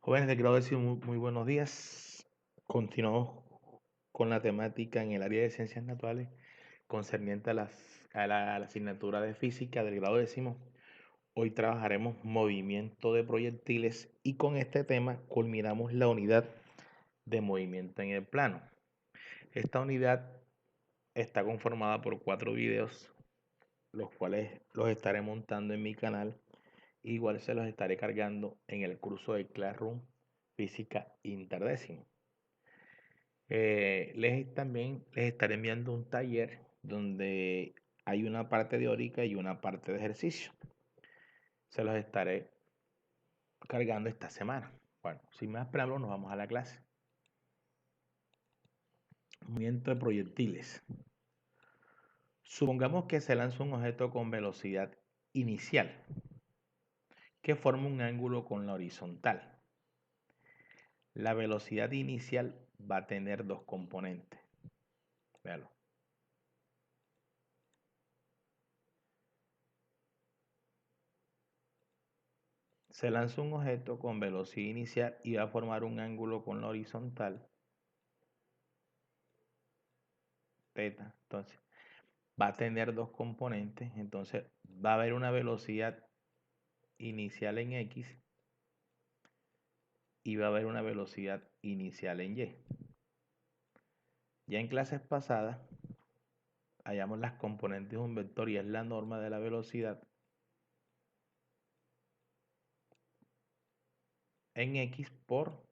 Jóvenes de grado décimo, muy buenos días. Continuamos con la temática en el área de ciencias naturales concerniente a la asignatura de física del grado décimo. Hoy trabajaremos movimiento de proyectiles y con este tema culminamos la unidad de movimiento en el plano. Esta unidad está conformada por 4 videos, los cuales los estaré montando en mi canal. Igual se los estaré cargando en el curso de Classroom Física Interdécimo. También les estaré enviando un taller donde hay una parte teórica y una parte de ejercicio. Se los estaré cargando esta semana. Bueno, sin más preámbulos, nos vamos a la clase. Movimiento de proyectiles. Supongamos que se lanza un objeto con velocidad inicial que forma un ángulo con la horizontal. La velocidad inicial va a tener dos componentes. Véalo. Se lanza un objeto con velocidad inicial y va a formar un ángulo con la horizontal, teta. Entonces, va a tener dos componentes. Entonces, va a haber una velocidad inicial en X y va a haber una velocidad inicial en Y. Ya en clases pasadas, hallamos las componentes de un vector y es la norma de la velocidad en X por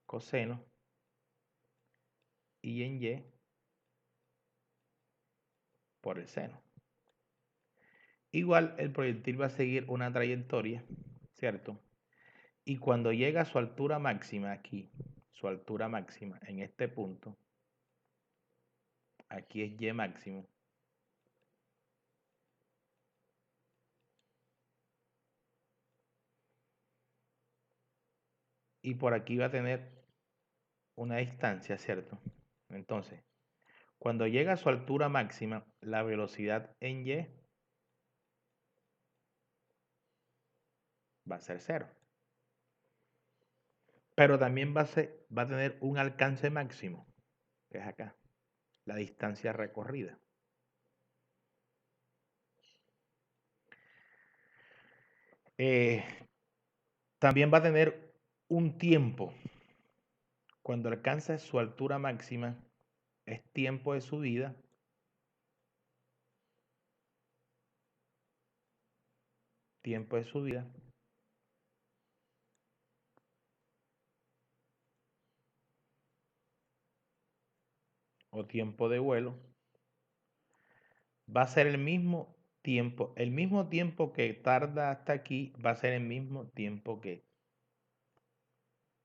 coseno y en Y por el seno. Igual el proyectil va a seguir una trayectoria, ¿cierto? Y cuando llega a su altura máxima aquí, su altura máxima en este punto, aquí es Y máximo. Y por aquí va a tener una distancia, ¿cierto? Entonces, cuando llega a su altura máxima, la velocidad en Y va a ser 0. Pero también va a tener un alcance máximo, que es acá, la distancia recorrida. También va a tener un tiempo. Cuando alcanza su altura máxima, es tiempo de subida. Tiempo de subida. O tiempo de vuelo. Va a ser el mismo tiempo que tarda hasta aquí va a ser el mismo tiempo que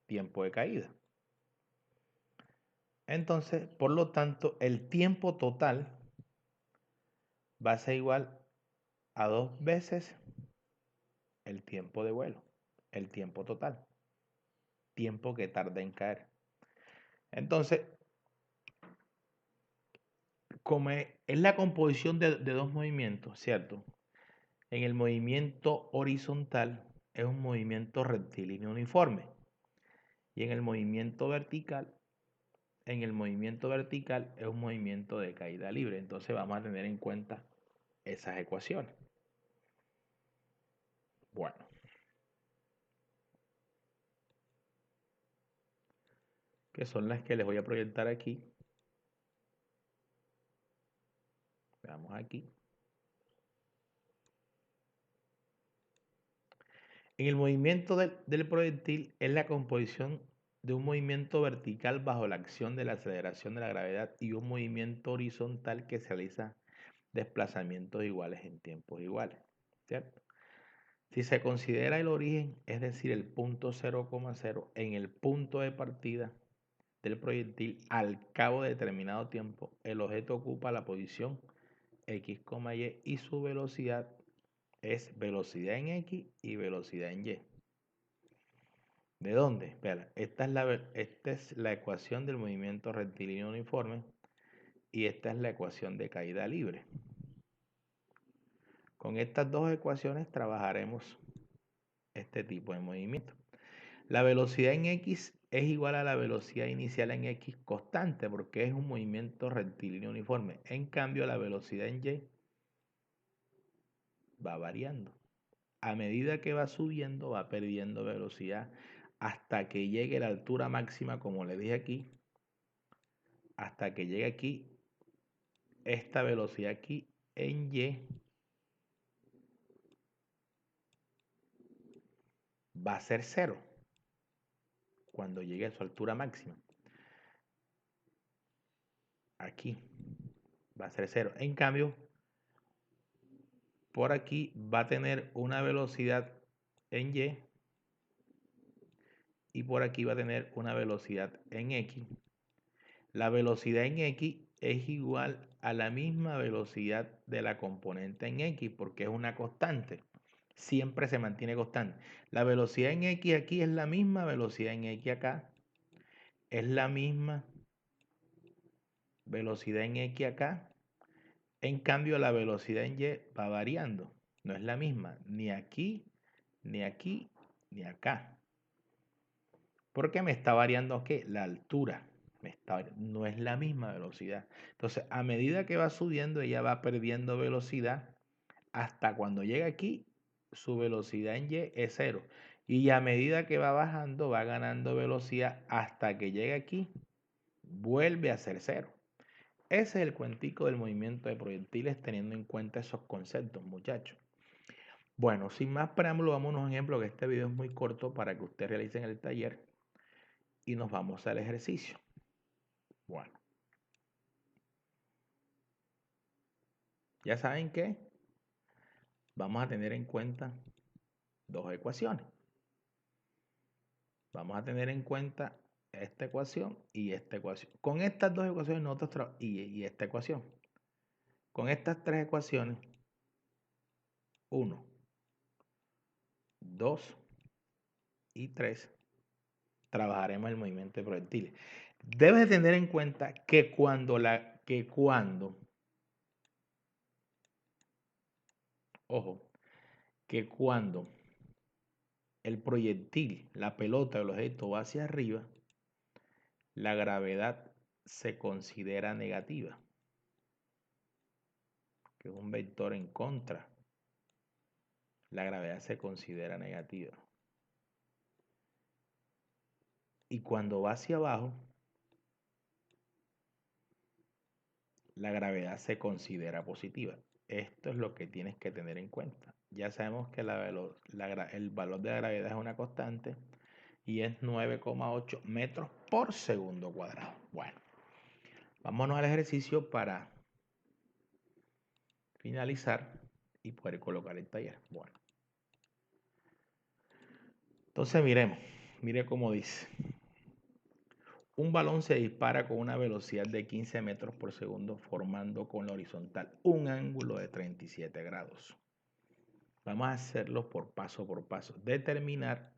tiempo de caída. Entonces, por lo tanto, el tiempo total va a ser igual a 2 veces el tiempo de vuelo, el tiempo total, tiempo que tarda en caer. Entonces, como es la composición de dos movimientos, ¿cierto? En el movimiento horizontal es un movimiento rectilíneo uniforme y en el movimiento vertical es un movimiento de caída libre. Entonces vamos a tener en cuenta esas ecuaciones. Bueno, que son las que les voy a proyectar aquí. Veamos aquí. En el movimiento del proyectil es la composición de un movimiento vertical bajo la acción de la aceleración de la gravedad y un movimiento horizontal que se realiza desplazamientos iguales en tiempos iguales, ¿cierto? Si se considera el origen, es decir, el punto 0,0 en el punto de partida del proyectil, al cabo de determinado tiempo, el objeto ocupa la posición X, Y su velocidad es velocidad en X y velocidad en Y. ¿De dónde? Espera, esta es la ecuación del movimiento rectilíneo uniforme y esta es la ecuación de caída libre. Con estas dos ecuaciones trabajaremos este tipo de movimiento. La velocidad en X es igual a la velocidad inicial en X constante porque es un movimiento rectilíneo uniforme. En cambio, la velocidad en Y va variando. A medida que va subiendo, va perdiendo velocidad hasta que llegue a la altura máxima, como le dije aquí, hasta que llegue aquí, esta velocidad aquí en Y va a ser cero cuando llegue a su altura máxima. Aquí va a ser cero. En cambio, por aquí va a tener una velocidad en y por aquí va a tener una velocidad en X. La velocidad en X es igual a la misma velocidad de la componente en X porque es una constante. Siempre se mantiene constante. La velocidad en X aquí es la misma velocidad en X acá. Es la misma velocidad en X acá. En cambio, la velocidad en Y va variando. No es la misma ni aquí, ni aquí, ni acá. ¿Por qué me está variando qué? La altura. No es la misma velocidad. Entonces, a medida que va subiendo, ella va perdiendo velocidad hasta cuando llega aquí, su velocidad en Y es cero. Y a medida que va bajando, va ganando velocidad hasta que llega aquí, vuelve a ser cero. Ese es el cuentico del movimiento de proyectiles teniendo en cuenta esos conceptos, muchachos. Bueno, sin más preámbulo, vamos a un ejemplo que este video es muy corto para que ustedes realicen el taller y nos vamos al ejercicio. Bueno, ya saben que vamos a tener en cuenta dos ecuaciones. Vamos a tener en cuenta esta ecuación y esta ecuación. Con estas dos ecuaciones nosotros y esta ecuación. Con estas tres ecuaciones, 1, 2 y 3, trabajaremos el movimiento de proyectiles. Debes tener en cuenta que cuando el proyectil, la pelota del objeto va hacia arriba, la gravedad se considera negativa, que es un vector en contra. La gravedad se considera negativa. Y cuando va hacia abajo, la gravedad se considera positiva. Esto es lo que tienes que tener en cuenta. Ya sabemos que el valor de la gravedad es una constante y es 9,8 metros por segundo cuadrado. Bueno, vámonos al ejercicio para finalizar y poder colocar el taller. Bueno, entonces mire cómo dice. Un balón se dispara con una velocidad de 15 metros por segundo formando con la horizontal un ángulo de 37 grados. Vamos a hacerlo por paso. Determinar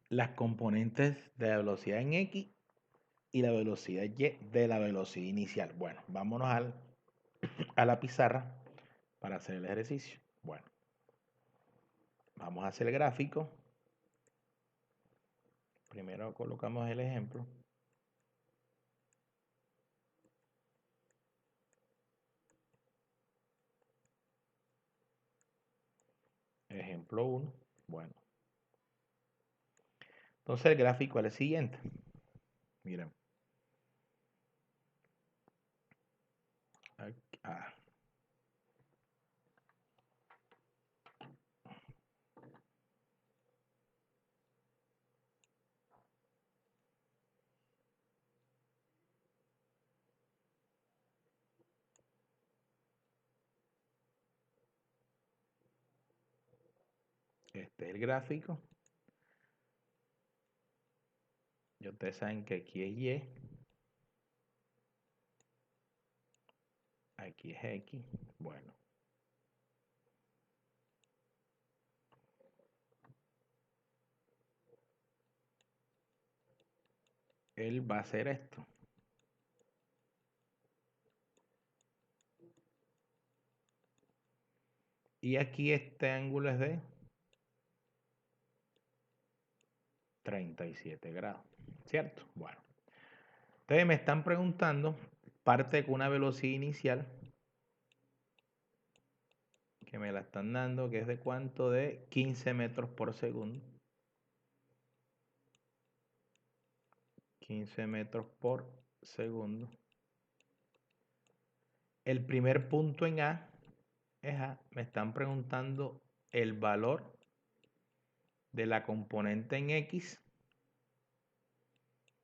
las componentes de la velocidad en X y la velocidad Y de la velocidad inicial. Bueno, vámonos a la pizarra para hacer el ejercicio. Bueno, vamos a hacer el gráfico. Primero colocamos el ejemplo. Ejemplo 1. Bueno. Entonces el gráfico es el siguiente. Miren. Aquí, este es el gráfico. Y ustedes saben que aquí es Y. Aquí es X. Bueno. él va a hacer esto. Y aquí este ángulo es de 37 grados, ¿cierto? Bueno, entonces me están preguntando, parte con una velocidad inicial, que me la están dando, que es de cuánto, de 15 metros por segundo. 15 metros por segundo. El primer punto en A es A. Me están preguntando el valor de la componente en X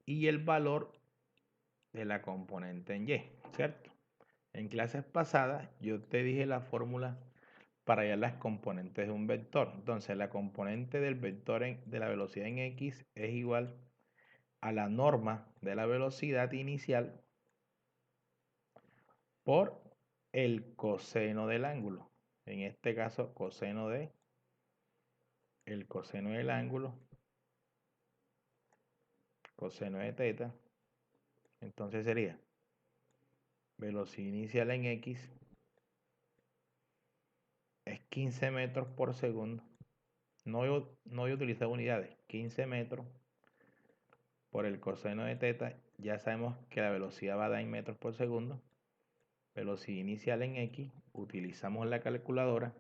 y el valor de la componente en Y, ¿cierto? En clases pasadas yo te dije la fórmula para hallar las componentes de un vector. Entonces la componente del vector de la velocidad en X es igual a la norma de la velocidad inicial por el coseno del ángulo. En este caso, el coseno del ángulo, coseno de teta. Entonces sería velocidad inicial en X es 15 metros por segundo. No voy a utilizar unidades. 15 metros por el coseno de teta. Ya sabemos que la velocidad va a dar en metros por segundo. Velocidad inicial en X. Utilizamos la calculadora.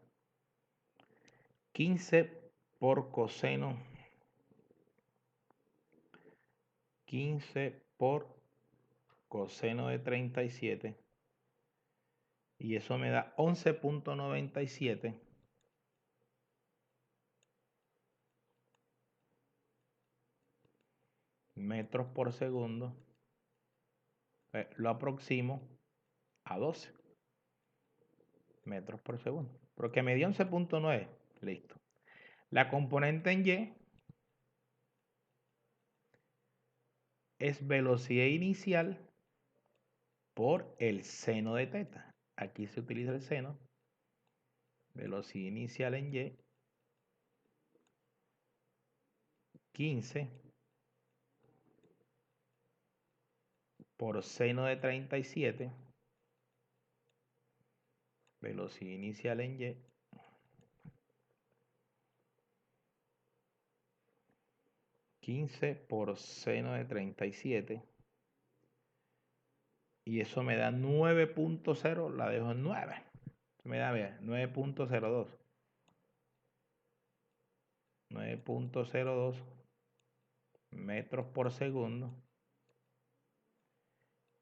15 por coseno. 15 por coseno de 37. Y eso me da 11.97 metros por segundo. Lo aproximo a 12 metros por segundo. Porque me dio 11.9. Listo. La componente en Y es velocidad inicial por el seno de teta. Aquí se utiliza el seno. Velocidad inicial en Y. 15 por seno de 37. Velocidad inicial en Y. 15 por seno de 37. Y eso me da 9.0. La dejo en 9. Me da 9.02. 9.02 metros por segundo.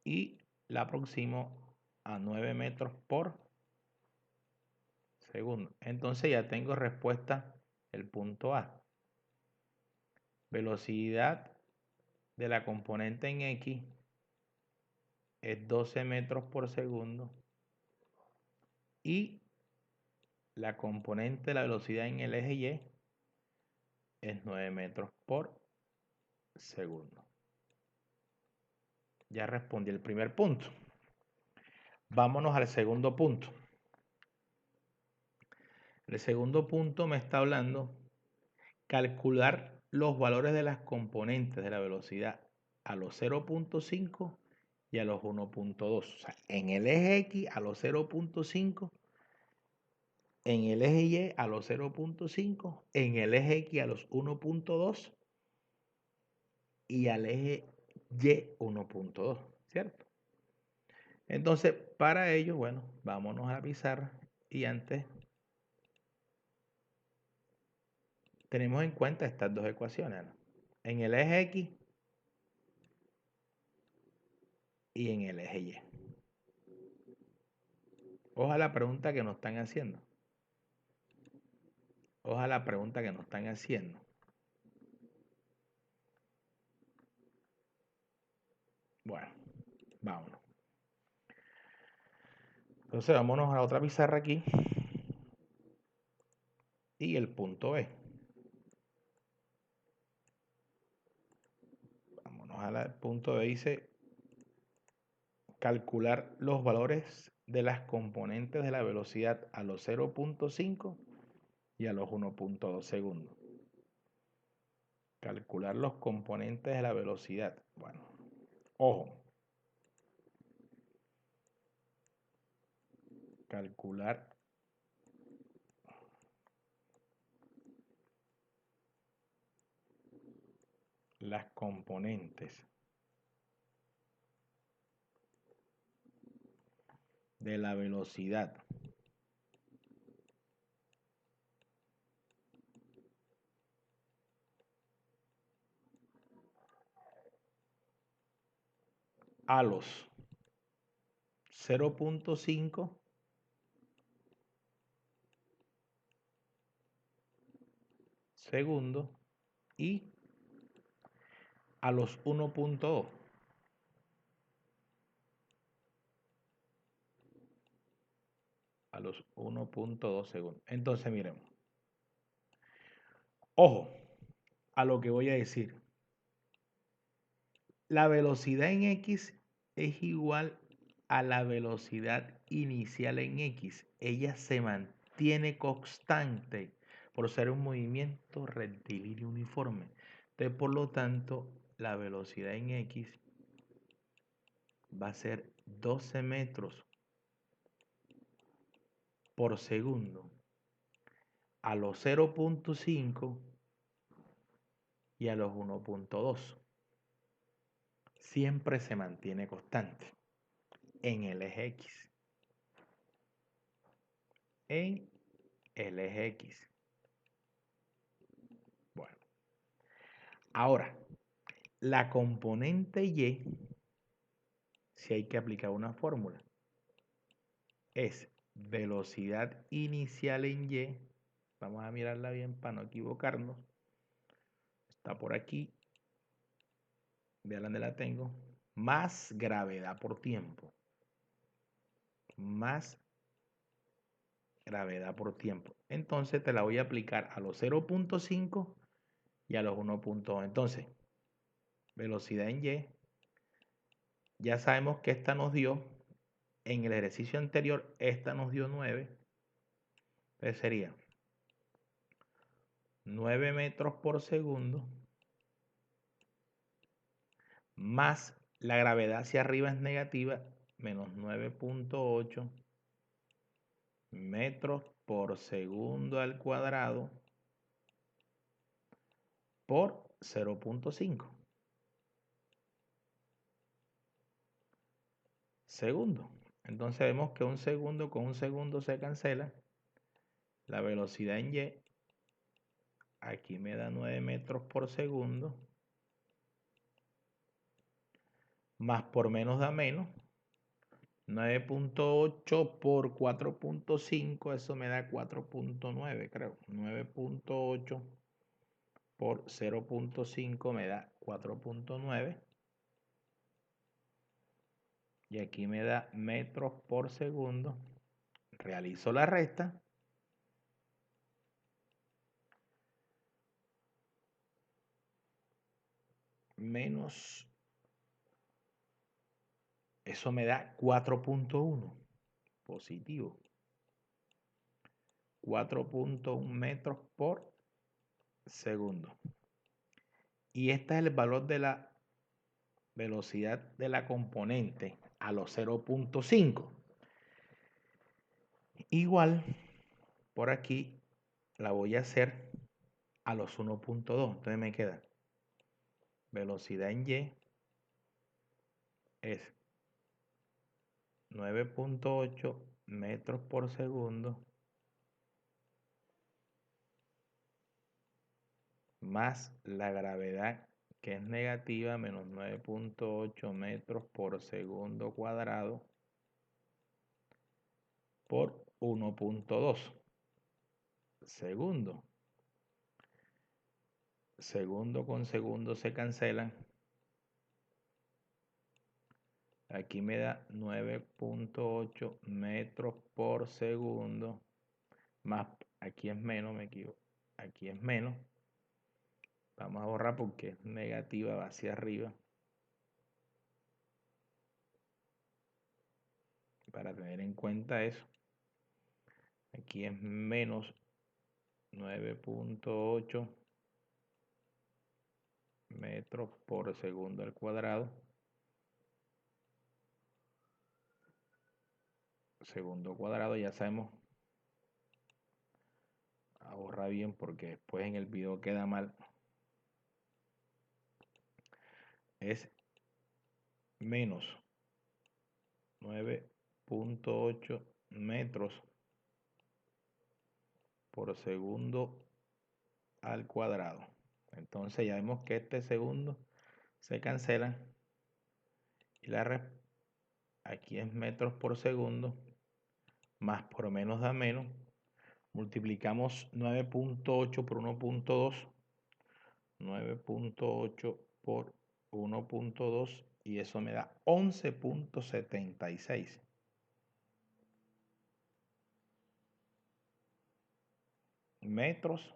Y la aproximo a 9 metros por segundo. Entonces ya tengo respuesta el punto A. Velocidad de la componente en X es 12 metros por segundo. Y la componente de la velocidad en el eje Y es 9 metros por segundo. Ya respondí el primer punto. Vámonos al segundo punto. El segundo punto me está hablando calcular los valores de las componentes de la velocidad a los 0.5 y a los 1.2. O sea, en el eje X a los 0.5, en el eje Y a los 0.5, en el eje X a los 1.2 y al eje Y 1.2, ¿cierto? Entonces, para ello, bueno, vámonos a la pizarra y antes tenemos en cuenta estas dos ecuaciones, ¿no? En el eje X y en el eje Y. Ojalá la pregunta que nos están haciendo. Ojalá la pregunta que nos están haciendo. Bueno, vámonos. Entonces vámonos a la otra pizarra aquí. Y el punto B. Vámonos al punto B. Dice calcular los valores de las componentes de la velocidad a los 0.5 y a los 1.2 segundos. Calcular los componentes de la velocidad. Bueno, ojo. Calcular las componentes de la velocidad a los 0.5 segundos y a los 1.2. A los 1.2 segundos. Entonces, miremos. Ojo a lo que voy a decir. La velocidad en X es igual a la velocidad inicial en X. Ella se mantiene constante por ser un movimiento rectilíneo uniforme. Entonces, por lo tanto, la velocidad en X va a ser 12 metros por segundo a los 0.5 y a los 1.2. Siempre se mantiene constante en el eje X. En el eje X. Bueno, ahora, la componente Y, si hay que aplicar una fórmula, es velocidad inicial en Y. Vamos a mirarla bien para no equivocarnos. Está por aquí. Vean dónde la tengo. Más gravedad por tiempo. Más gravedad por tiempo. Entonces te la voy a aplicar a los 0.5 y a los 1.2. Entonces, velocidad en Y. Ya sabemos que esta nos dio, en el ejercicio anterior, esta nos dio 9. Entonces sería 9 metros por segundo más la gravedad hacia arriba es negativa, menos 9.8 metros por segundo al cuadrado por 0.5 segundos. Entonces vemos que un segundo con un segundo se cancela. La velocidad en Y, aquí me da 9 metros por segundo, más por menos da menos. 9.8 por 4.5, eso me da 4.9, creo. 9.8 por 0.5 me da 4.9. Y aquí me da metros por segundo. Realizo la resta. Menos. Eso me da 4.1. Positivo. 4.1 metros por segundo. Y este es el valor de la velocidad de la componente a los 0.5. Igual, por aquí la voy a hacer a los 1.2. Entonces me queda velocidad en Y es 9.8 metros por segundo más la gravedad, que es negativa, menos 9.8 metros por segundo cuadrado por 1.2 segundo. Segundo con segundo se cancelan. Aquí me da 9.8 metros por segundo más, aquí es menos, me equivoco, aquí es menos. Vamos a borrar porque es negativa, va hacia arriba. Para tener en cuenta eso. Aquí es menos 9.8 metros por segundo al cuadrado. Segundo cuadrado, ya sabemos. Ahorra bien porque después en el video queda mal. Es menos 9.8 metros por segundo al cuadrado. Entonces ya vemos que este segundo se cancela y aquí es metros por segundo, más por menos da menos. Multiplicamos 9.8 por 1.2, 9.8 por 1.2 y eso me da 11.76 metros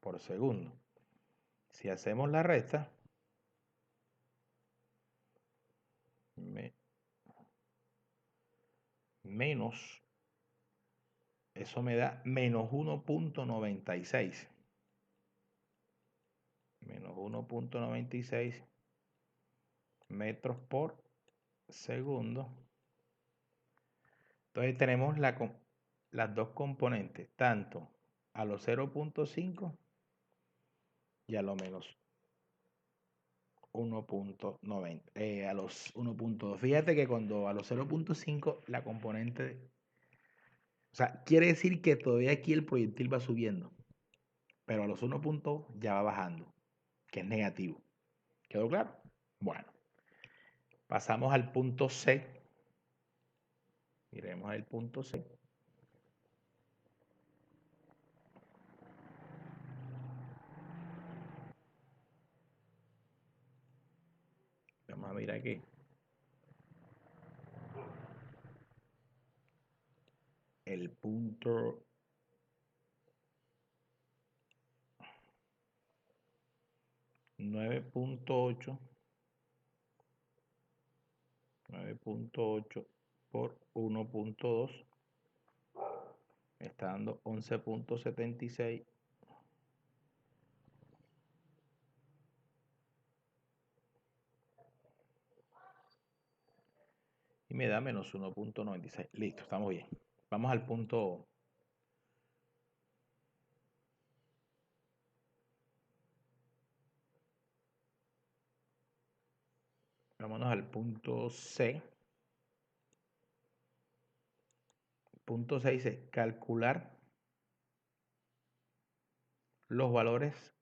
por segundo. Si hacemos la resta, menos, eso me da menos 1.96. Menos 1.96 metros por segundo. Entonces tenemos las dos componentes, tanto a los 0.5 y a lo menos 1.90, a los 1.2. Fíjate que cuando a los 0.5 la componente, o sea, quiere decir que todavía aquí el proyectil va subiendo, pero a los 1.2 ya va bajando, que es negativo. ¿Quedó claro? Bueno, pasamos al punto C. Miremos el punto C. Vamos a mirar aquí. El punto 9.8 por 1.2 me está dando 11.76 y me da menos 1.96. Listo, estamos bien. Vamos al punto. Vámonos al punto C. Punto 6 dice calcular los valores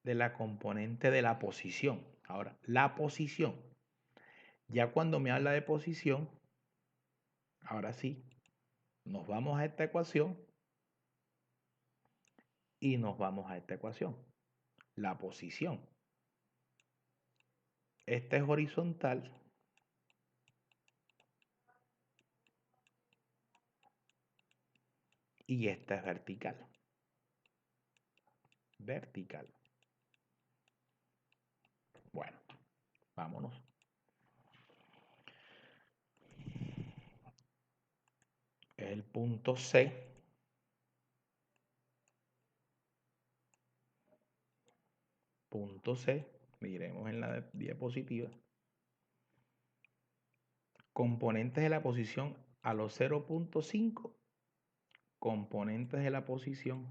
de la componente de la posición. Ahora, la posición. Ya cuando me habla de posición, ahora sí, nos vamos a esta ecuación y nos vamos a esta ecuación. La posición. Esta es horizontal y esta es vertical. Vertical. Bueno, vámonos. El punto C. Punto C. Miremos en la diapositiva. Componentes de la posición a los 0.5. Componentes de la posición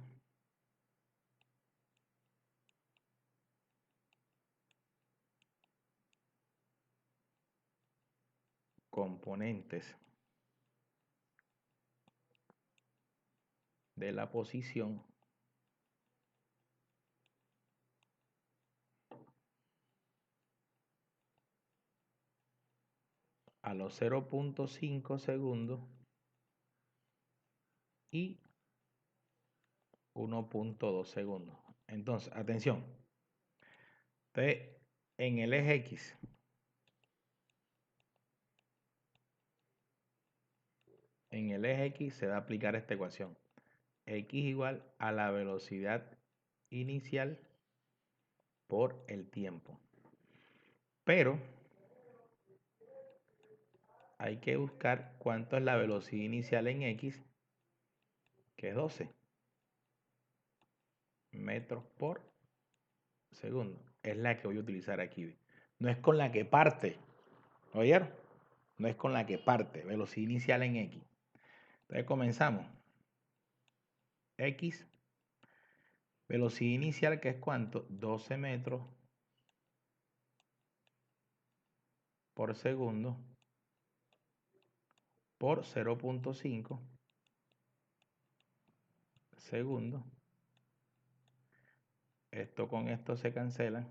componentes de la posición a los 0.5 segundos y 1.2 segundos. Entonces, atención. Entonces, en el eje X, se va a aplicar esta ecuación. X igual a la velocidad inicial por el tiempo. Pero hay que buscar cuánto es la velocidad inicial en X, que es 12 metros por segundo. es la que voy a utilizar aquí. No es con la que parte, ¿oyeron? No es con la que parte, velocidad inicial en X. Entonces comenzamos. X, velocidad inicial, que es ¿cuánto? 12 metros por segundo por 0.5 segundos. Esto con esto se cancela.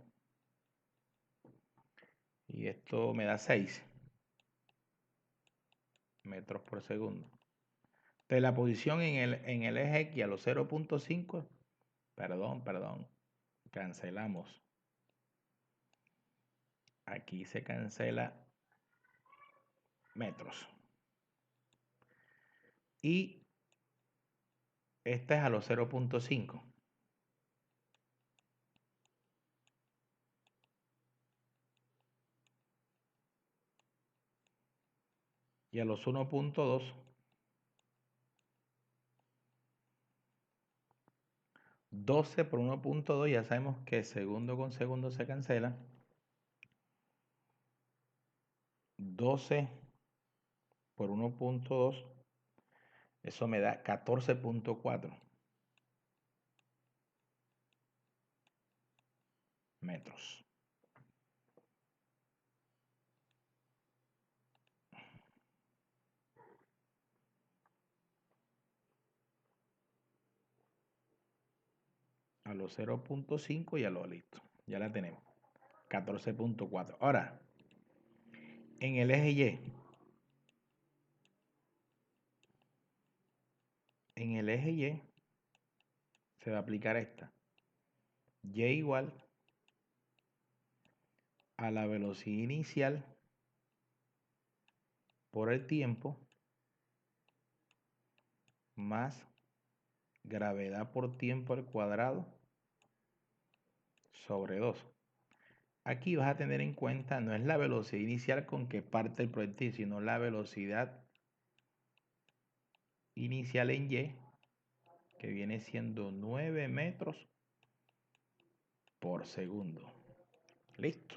Y esto me da 6 metros por segundo. Entonces la posición en el eje X a los 0.5, perdón, cancelamos. Aquí se cancela metros. Y esta es a los 0.5. Y a los 1.2, 12 por 1.2, ya sabemos que segundo con segundo se cancela. 12 por 1.2, eso me da 14.4 metros. A los 0.5 ya lo listo. Ya la tenemos. 14.4. Ahora, en el eje Y. En el eje Y se va a aplicar esta. Y igual a la velocidad inicial por el tiempo más gravedad por tiempo al cuadrado sobre 2. Aquí vas a tener en cuenta, no es la velocidad inicial con que parte el proyectil, sino la velocidad inicial en Y, que viene siendo 9 metros por segundo. Listo.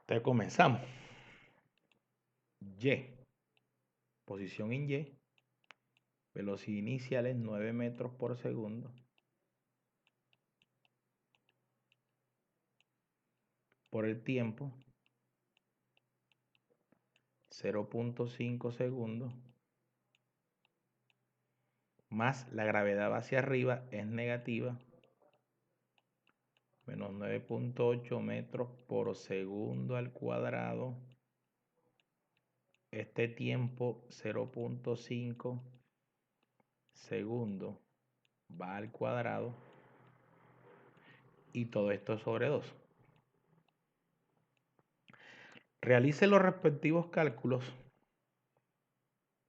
Entonces comenzamos. Y, posición en Y, velocidad inicial es 9 metros por segundo por el tiempo, 0.5 segundos, más la gravedad va hacia arriba, es negativa, menos 9.8 metros por segundo al cuadrado. Este tiempo, 0.5 segundos, va al cuadrado. Y todo esto sobre 2. Realice los respectivos cálculos.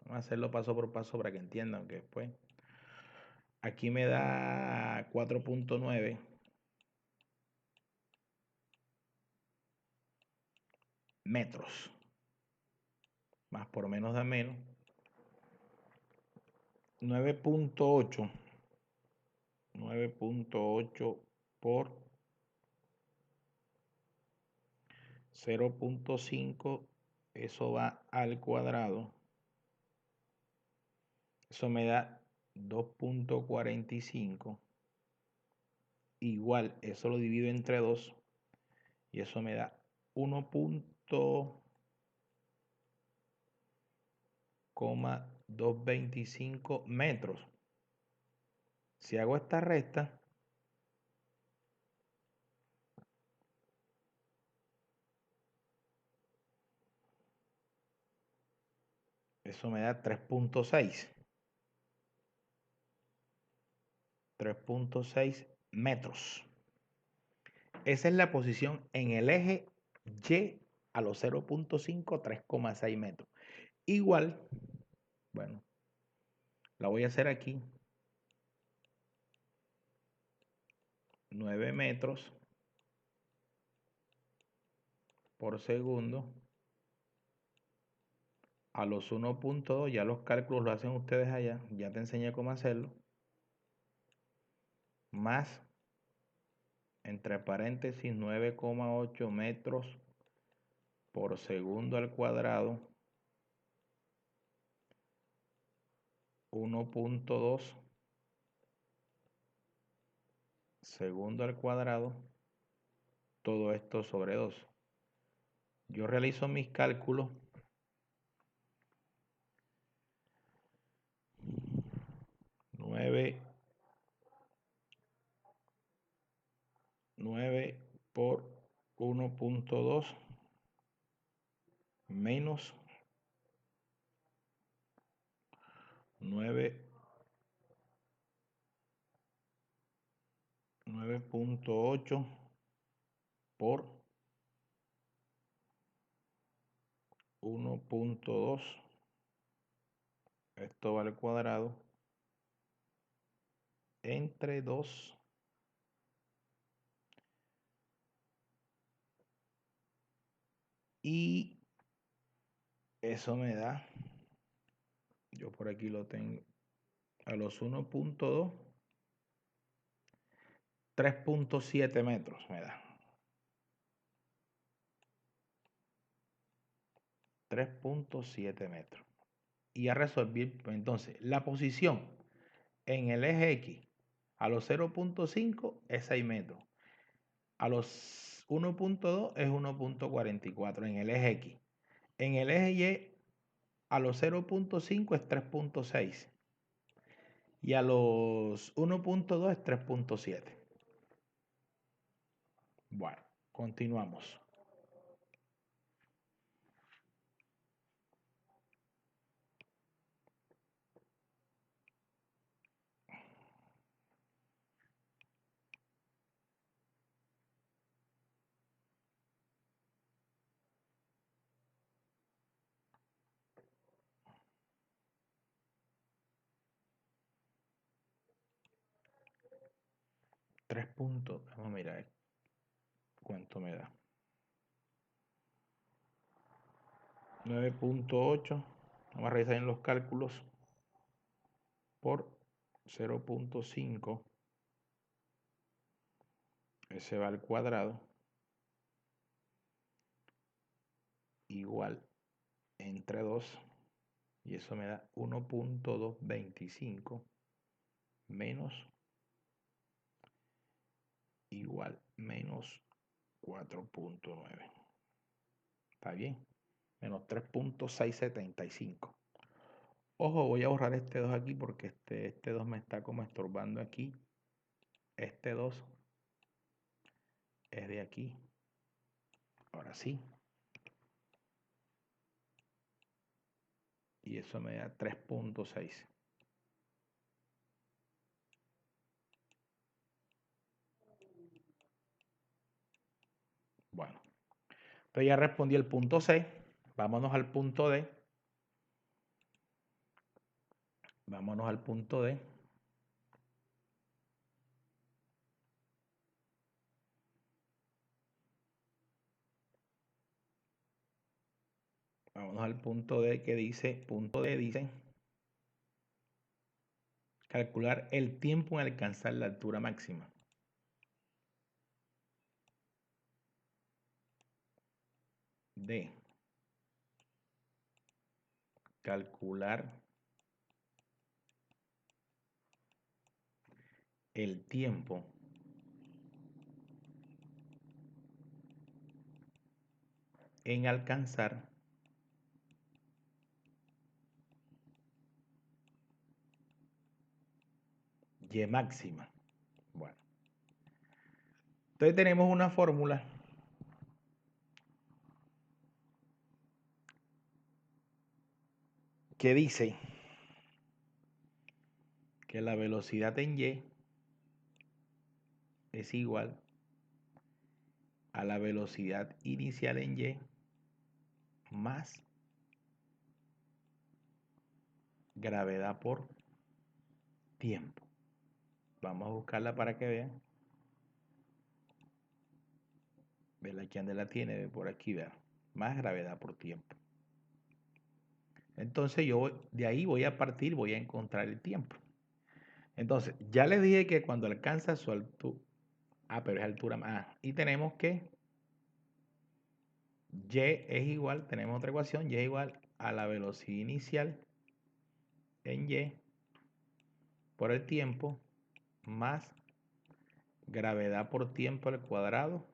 Vamos a hacerlo paso por paso para que entiendan que después. Aquí me da 4.9 metros. Más por menos da menos. 9.8. 9.8 por 0.5. Eso va al cuadrado. Eso me da 2.45. Igual, eso lo divido entre 2. Y eso me da 1.225 metros. Si hago esta recta, eso me da 3.6. 3.6 metros. Esa es la posición en el eje Y a los 0.5, 3,6 metros. Igual, bueno, la voy a hacer aquí. 9 metros por segundo a los 1.2, ya los cálculos lo hacen ustedes allá, ya te enseñé cómo hacerlo, más entre paréntesis 9,8 metros por segundo al cuadrado, 1,2 segundo al cuadrado, todo esto sobre 2. Yo realizo mis cálculos. 9 por 1,2 menos 9,8 por 1,2, esto va al cuadrado, entre 2 y eso me da, yo por aquí lo tengo, a los 1,2, 3,7 metros me da. 3,7 metros. Y a resolver, pues, entonces, la posición en el eje X a los 0,5 es 6 metros. A los 1,2 es 1,44 en el eje X. En el eje Y a los 0,5 es 3,6. Y a los 1,2 es 3,7. Bueno, continuamos. Tres puntos. Vamos a mirar cuánto me da. 9,8. Vamos a revisar en los cálculos. Por 0,5. Ese va al cuadrado. Igual entre 2. Y eso me da 1,225 menos igual menos 4,9. ¿Está bien? Menos 3,675. Ojo, voy a borrar este 2 aquí porque este 2 me está como estorbando aquí. Este 2 es de aquí. Ahora sí. Y eso me da 3,6. Bueno, entonces ya respondí el punto C. Vámonos al punto D. Vámonos al punto D. Vámonos al punto D que dice, punto D dice, calcular el tiempo en alcanzar la altura máxima. D. Calcular el tiempo en alcanzar Y máxima. Bueno, entonces tenemos una fórmula que dice que la velocidad en Y es igual a la velocidad inicial en Y más gravedad por tiempo. Vamos a buscarla para que vean. Vela aquí donde la tiene, por aquí, vean. Más gravedad por tiempo. Entonces yo de ahí voy a partir, voy a encontrar el tiempo. Entonces, ya les dije que cuando alcanza su altura, pero es altura más. Y tenemos que y es igual, tenemos otra ecuación, y es igual a la velocidad inicial en y por el tiempo más gravedad por tiempo al cuadrado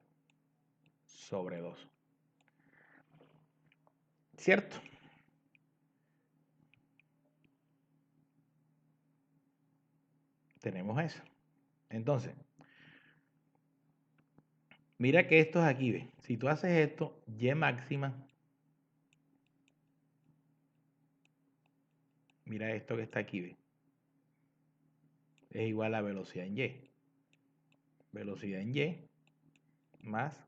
sobre 2. ¿Cierto? Tenemos eso. Entonces, mira que esto es aquí, ¿ves? Si tú haces esto, y máxima, mira esto que está aquí, ¿ves? Es igual a velocidad en y. Velocidad en y más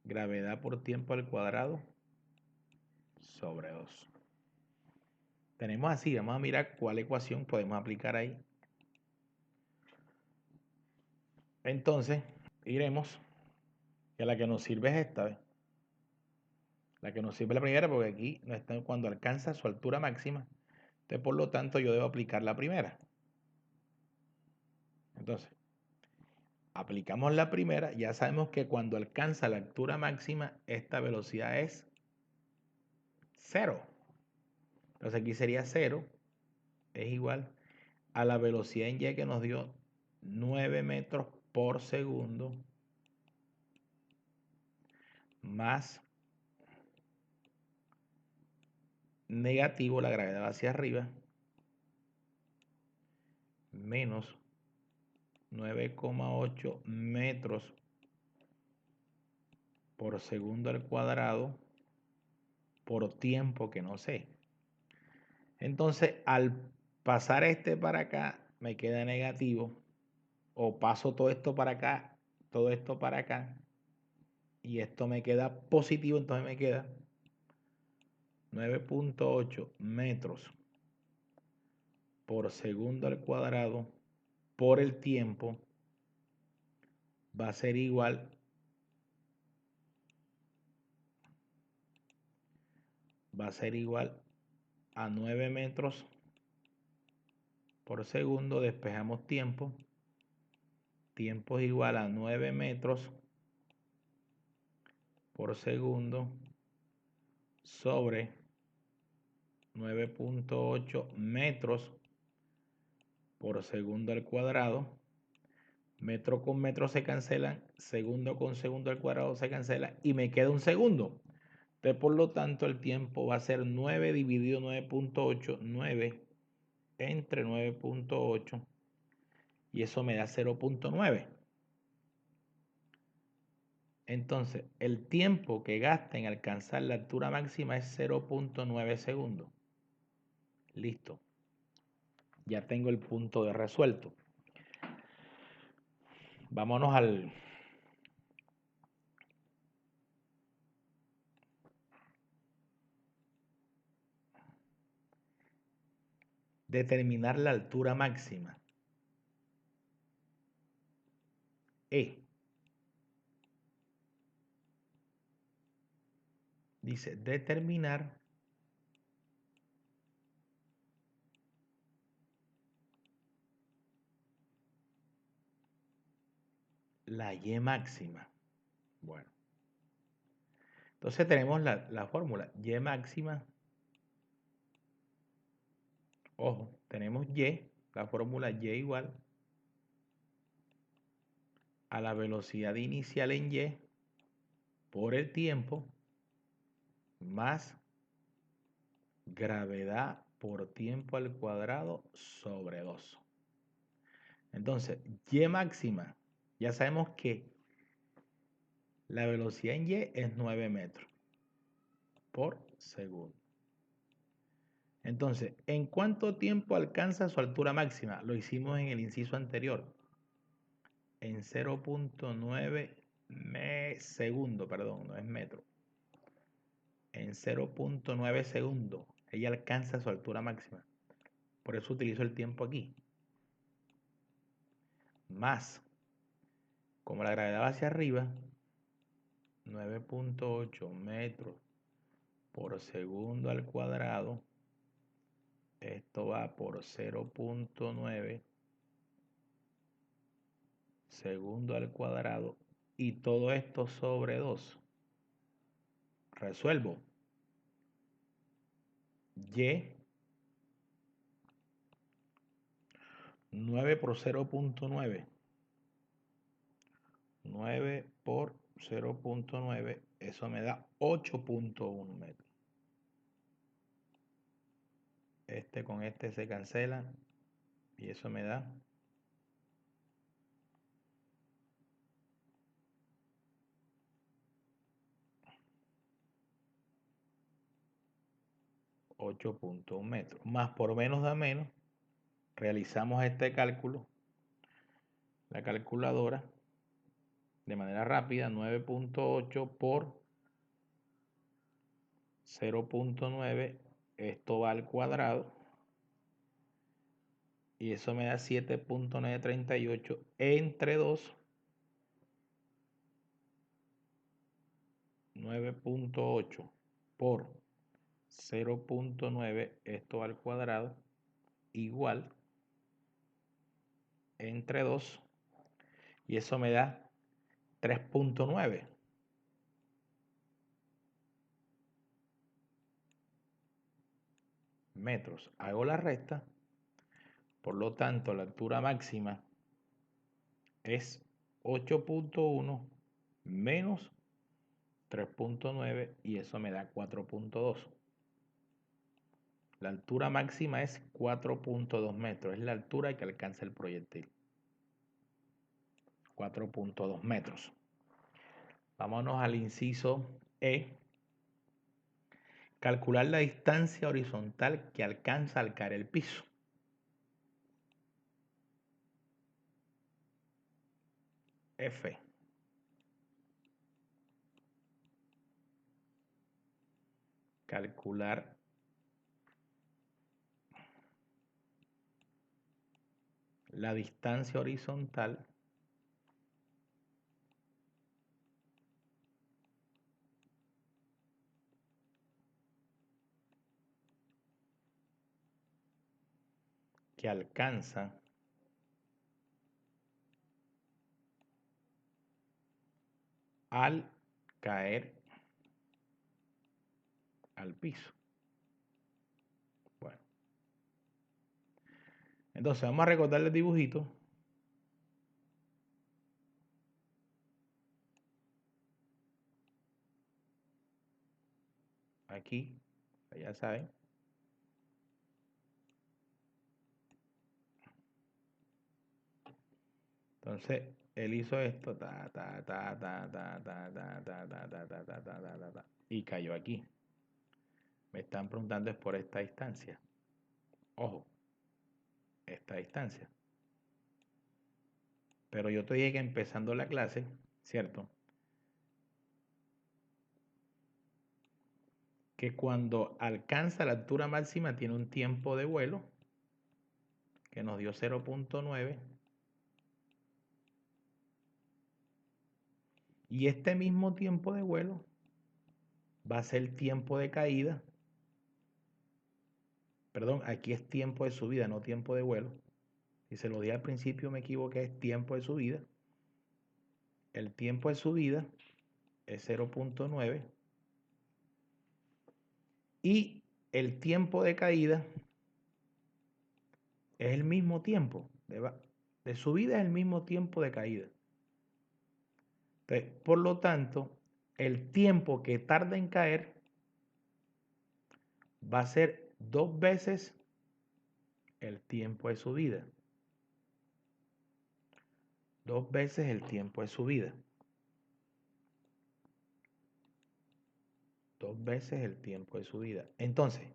gravedad por tiempo al cuadrado sobre 2. Tenemos así, vamos a mirar cuál ecuación podemos aplicar ahí. Entonces, iremos, que la que nos sirve es esta, ¿ves? La que nos sirve es la primera porque aquí no está cuando alcanza su altura máxima. Entonces, por lo tanto, yo debo aplicar la primera. Entonces, aplicamos la primera, ya sabemos que cuando alcanza la altura máxima, esta velocidad es 0. Entonces aquí sería 0, es igual a la velocidad en y que nos dio 9 metros por segundo más negativo, la gravedad va hacia arriba, menos 9,8 metros por segundo al cuadrado por tiempo que no sé. Entonces, al pasar este para acá, me queda negativo. O paso todo esto para acá, todo esto para acá. Y esto me queda positivo, entonces me queda 9,8 metros por segundo al cuadrado por el tiempo va a ser igual a 9 metros por segundo. Despejamos tiempo. Tiempo es igual a 9 metros por segundo sobre 9,8 metros por segundo al cuadrado. Metro con metro se cancelan, segundo con segundo al cuadrado se cancela y me queda un segundo. Entonces, por lo tanto, el tiempo va a ser 9 dividido 9,8, 9 entre 9,8 y eso me da 0,9. Entonces, el tiempo que gasta en alcanzar la altura máxima es 0,9 segundos. Listo. Ya tengo el punto de resuelto. Vámonos al determinar la altura máxima. Dice determinar la Y máxima. Bueno, entonces tenemos la fórmula Y máxima. Ojo, tenemos Y, la fórmula Y igual a la velocidad inicial en Y por el tiempo más gravedad por tiempo al cuadrado sobre 2. Entonces, Y máxima, ya sabemos que la velocidad en Y es 9 metros por segundo. Entonces, ¿en cuánto tiempo alcanza su altura máxima? Lo hicimos en el inciso anterior. En 0,9 segundos, perdón, no es metro. En 0,9 segundos, ella alcanza su altura máxima. Por eso utilizo el tiempo aquí. Más, como la gravedad va hacia arriba, 9,8 metros por segundo al cuadrado. Esto va por 0,9 segundo al cuadrado y todo esto sobre 2. Resuelvo. Y 9 por 0.9. 9 por 0.9, eso me da 8.1 metros. Este con este se cancela y eso me da 8.1 metros. Más por menos da menos. Realizamos este cálculo. La calculadora de manera rápida, 9.8 por 0.9, esto va al cuadrado y eso me da 7.938 entre 2, 9.8 por 0.9, esto al cuadrado, igual entre 2, y eso me da 3.9. metros. Hago la resta, por lo tanto la altura máxima es 8.1 menos 3.9 y eso me da 4.2. La altura máxima es 4.2 metros, es la altura que alcanza el proyectil. 4.2 metros. Vámonos al inciso E. Calcular la distancia horizontal que alcanza al caer el piso. F. Calcular la distancia horizontal que alcanza al caer al piso. Bueno, entonces vamos a recordar el dibujito. Aquí, ya saben. Entonces, él hizo esto, y cayó aquí. Me están preguntando es por esta distancia. Ojo, esta distancia. Pero yo te dije que empezando la clase, ¿cierto? Que cuando alcanza la altura máxima tiene un tiempo de vuelo que nos dio 0.9. Y este mismo tiempo de vuelo va a ser tiempo de caída. Perdón, aquí es tiempo de subida, no tiempo de vuelo. Si se lo di al principio me equivoqué, es tiempo de subida. El tiempo de subida es 0.9 y el tiempo de caída es el mismo tiempo. De subida es el mismo tiempo de caída. Entonces, por lo tanto, el tiempo que tarda en caer va a ser 2 veces el tiempo de subida. 2 veces el tiempo de subida. 2 veces el tiempo de subida. Entonces,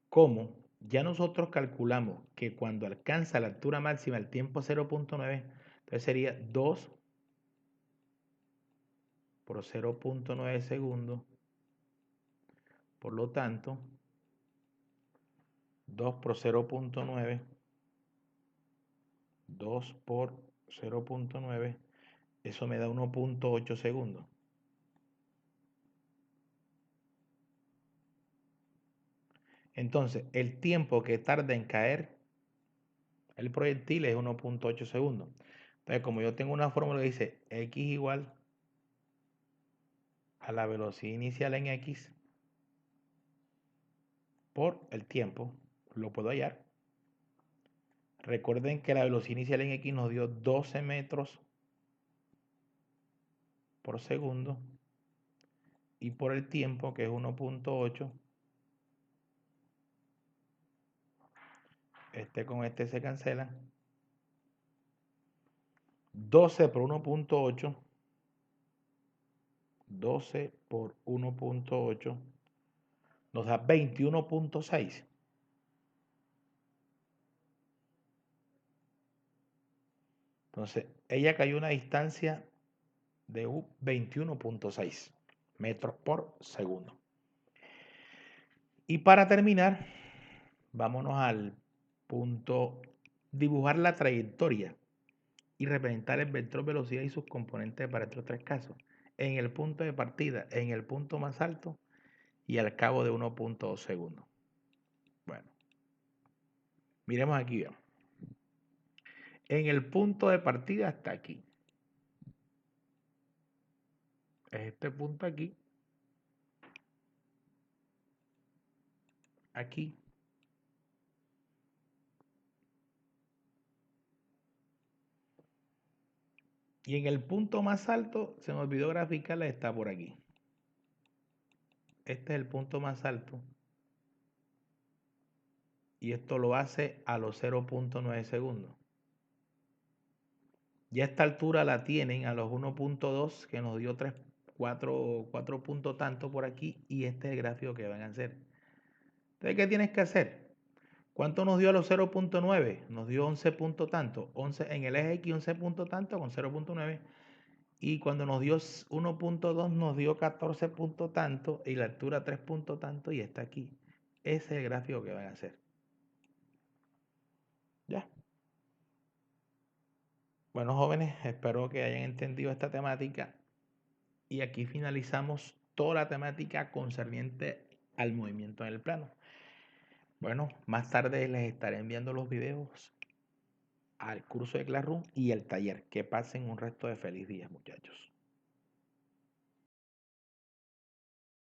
como ya nosotros calculamos que cuando alcanza la altura máxima el tiempo 0.9, entonces sería 2 por 0.9 segundos. Por lo tanto, 2 por 0.9, 2 por 0.9, eso me da 1.8 segundos. Entonces, el tiempo que tarda en caer el proyectil es 1.8 segundos. Entonces, como yo tengo una fórmula que dice x igual a la velocidad inicial en x por el tiempo, lo puedo hallar. Recuerden que la velocidad inicial en x nos dio 12 metros por segundo y por el tiempo, que es 1.8, este con este se cancela. 12 por 1.8, 12 por 1.8 nos da 21.6. Entonces, ella cayó a una distancia de 21.6 metros por segundo. Y para terminar, vámonos al punto, dibujar la trayectoria y representar el vector velocidad y sus componentes para estos tres casos. En el punto de partida, en el punto más alto y al cabo de 1.2 segundos. Bueno, miremos aquí bien. En el punto de partida hasta aquí. Es este punto aquí. Aquí. Y en el punto más alto, se me olvidó graficarla, está por aquí. Este es el punto más alto. Y esto lo hace a los 0.9 segundos. Ya esta altura la tienen a los 1.2, que nos dio 4 puntos tanto por aquí. Y este es el gráfico que van a hacer. Entonces, ¿qué tienes que hacer? ¿Cuánto nos dio a los 0.9? Nos dio 11 puntos tanto. 11, en el eje X 11 puntos tanto con 0.9. Y cuando nos dio 1.2 nos dio 14 puntos tanto y la altura 3 puntos tanto y está aquí. Ese es el gráfico que van a hacer. ¿Ya? Bueno, jóvenes, espero que hayan entendido esta temática y aquí finalizamos toda la temática concerniente al movimiento en el plano. Bueno, más tarde les estaré enviando los videos al curso de Classroom y el taller. Que pasen un resto de feliz día, muchachos.